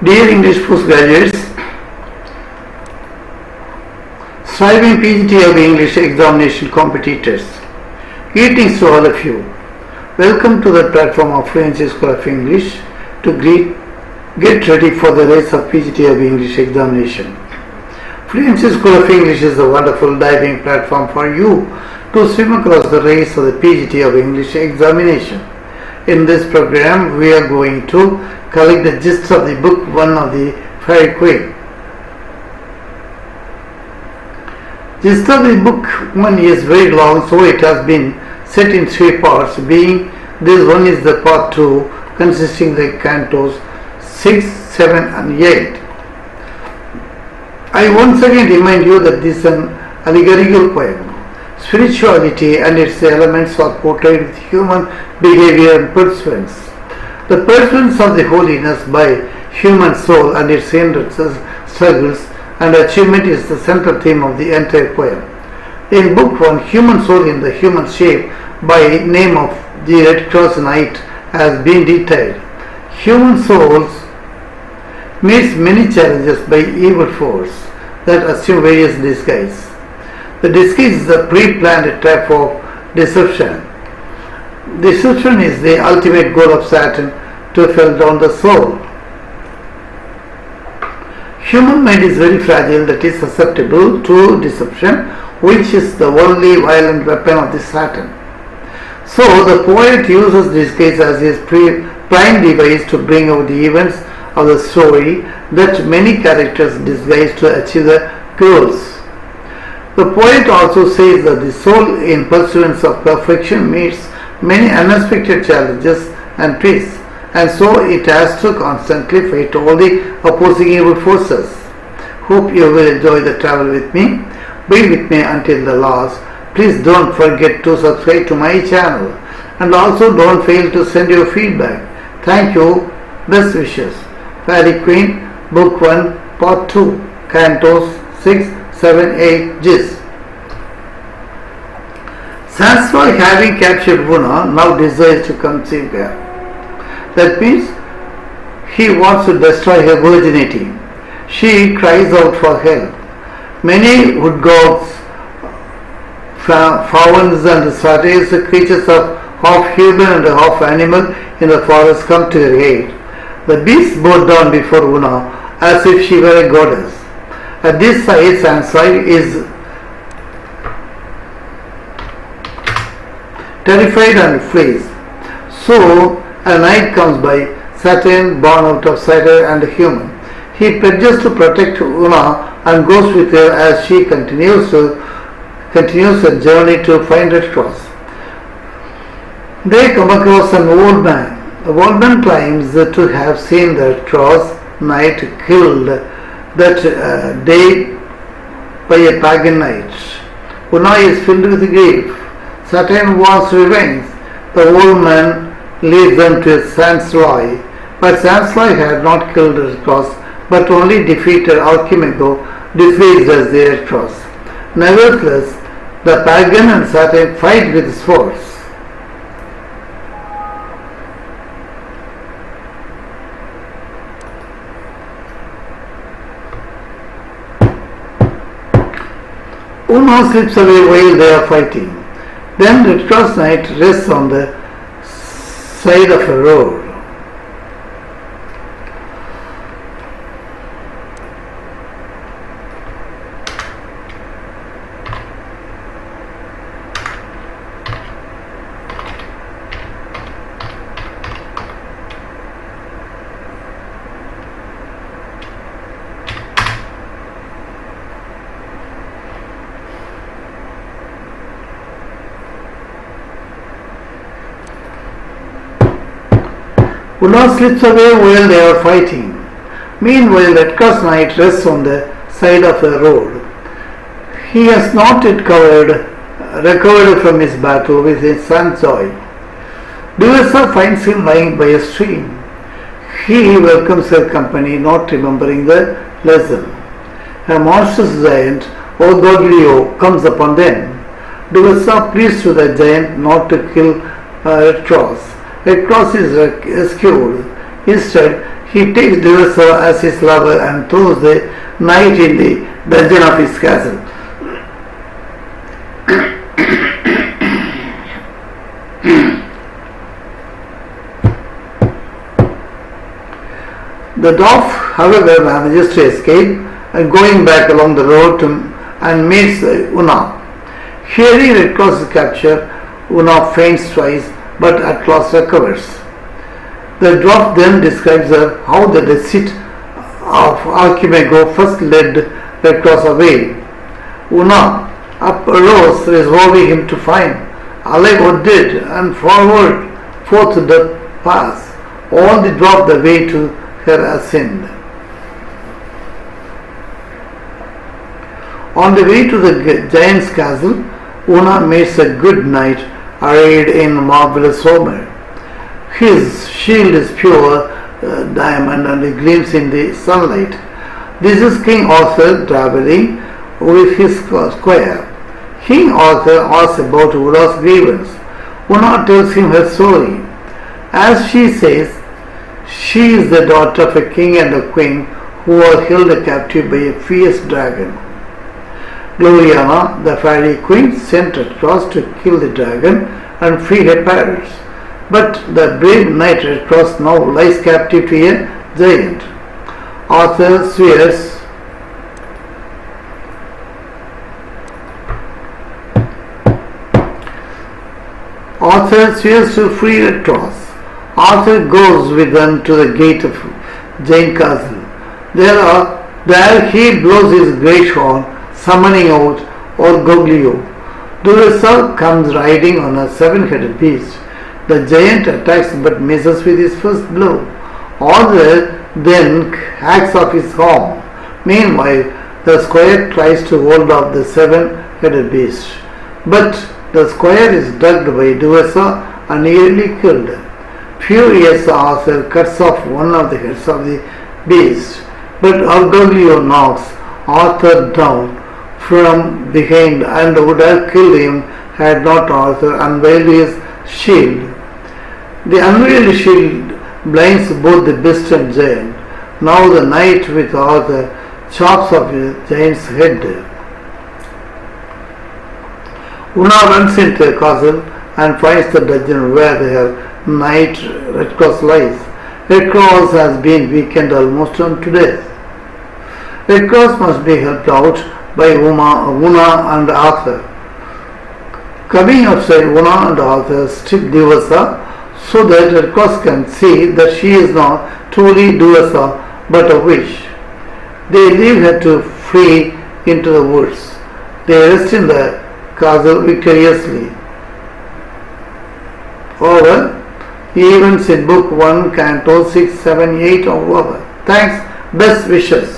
Dear English postgraduates, striving PGT of English examination competitors, greetings to all of you. Welcome to the platform of Fluency School of English to get ready for the race of PGT of English examination. Fluency School of English is a wonderful diving platform for you to swim across the race of the PGT of English examination. In this program, we are going to collect the gist of the book 1 of the Fairy Queen. Gist of the book 1 is very long, so it has been set in 3 parts, being this one is the part 2 consisting the cantos 6, 7 and 8. I once again remind you that this is an allegorical poem. Spirituality and its elements are portrayed with human behavior and pursuance. The pursuance of the holiness by human soul and its hindrances, struggles and achievement is the central theme of the entire poem. In Book 1, human soul in the human shape by name of the Red Cross Knight has been detailed. Human souls meets many challenges by evil force that assume various disguise. The disguise is a pre-planned trap of deception. Deception is the ultimate goal of Satan, to fell down the soul. Human mind is very fragile, that is susceptible to deception, which is the only violent weapon of the Satan. So the poet uses disguise as his prime device to bring out the events of the story that many characters disguise to achieve the goals. The poet also says that the soul in pursuance of perfection meets many unexpected challenges and twists, and so it has to constantly fight all the opposing evil forces. Hope you will enjoy the travel with me. Be with me until the last. Please don't forget to subscribe to my channel, and also don't fail to send your feedback. Thank you. Best wishes. Fairy Queen, Book 1, Part 2, Cantos 6, 7, 8, gist. Sansroy, having captured Una, now desires to conceive her. That means he wants to destroy her virginity. She cries out for help. Many wood gods, fauns and satyrs, creatures of half human and half animal in the forest, come to her aid. The beasts bow down before Una as if she were a goddess. At this sight, Sansroy is terrified and flees. So a knight comes by, Saturn, born out of Satyr and a human. He pledges to protect Una and goes with her as she continues her journey to find Red Cross. They come across an old man. The old man claims to have seen the Red Cross Knight killed that day by a pagan knight. Una is filled with grief. Saturn wants revenge. The old man leads them to Sansroy, but Sansroy had not killed the Red Cross, but only defeated Archimago, disguised as the Red Cross. Nevertheless, the pagan and Saturn fight with swords. Una slips away while they are fighting. Then Red Cross Knight rests on the side of a road. Una slips away while they are fighting. Meanwhile, Red Cross Knight rests on the side of the road. He has not yet recovered from his battle with his son Joy. Duessa finds him lying by a stream. He welcomes her company, not remembering the lesson. A monstrous giant, Odoglio, comes upon them. Duessa pleads to the giant not to kill Red Cross. Red Cross is rescued Instead, he takes Duessa as his lover and throws the knight in the dungeon of his castle. The dwarf, however, manages to escape and going back along the road and meets Una. Hearing Red Cross's capture, Una faints twice but at last recovers. The dwarf then describes how the deceit of Archimago first led Red Cross away. Una arose, resolving him to find, alive or dead, and forth to the pass. All the dwarf the way to her ascend. On the way to the giant's castle, Una meets a good knight arrayed in marvelous armor. His shield is pure diamond and it gleams in the sunlight. This is King Arthur traveling with his squire. King Arthur asks about Una's grievance. Una tells him her story. As she says, she is the daughter of a king and a queen who were held captive by a fierce dragon. Gloriana, the fairy queen, sent across to kill the dragon and free her parents. But the brave knight Red Cross now lies captive to a giant. Arthur swears to free Red Cross. Arthur goes with them to the gate of Giant Castle. There he blows his great horn, summoning out Orgoglio. Duessa comes riding on a seven-headed beast. The giant attacks but misses with his first blow. Arthur then hacks off his arm. Meanwhile, the squire tries to hold off the seven-headed beast. But the squire is drugged by Duessa and nearly killed. Furious, Arthur cuts off one of the heads of the beast, but Orgoglio knocks Arthur down from behind and would have killed him had not Arthur unveiled his shield. The unveiled shield blinds both the beast and giant. Now the knight with Arthur chops off the giant's head. Una runs into the castle and finds the dungeon where her knight Red Cross lies. Red Cross has been weakened almost unto death. Red Cross must be helped out by Una and Arthur. Coming outside, Una and Arthur strip Duessa so that Red Cross can see that she is not truly Duessa but a witch. They leave her to flee into the woods. They rest in the castle victoriously. Over. Events in Book 1, Canto 6, 7, 8 or over. Thanks. Best wishes.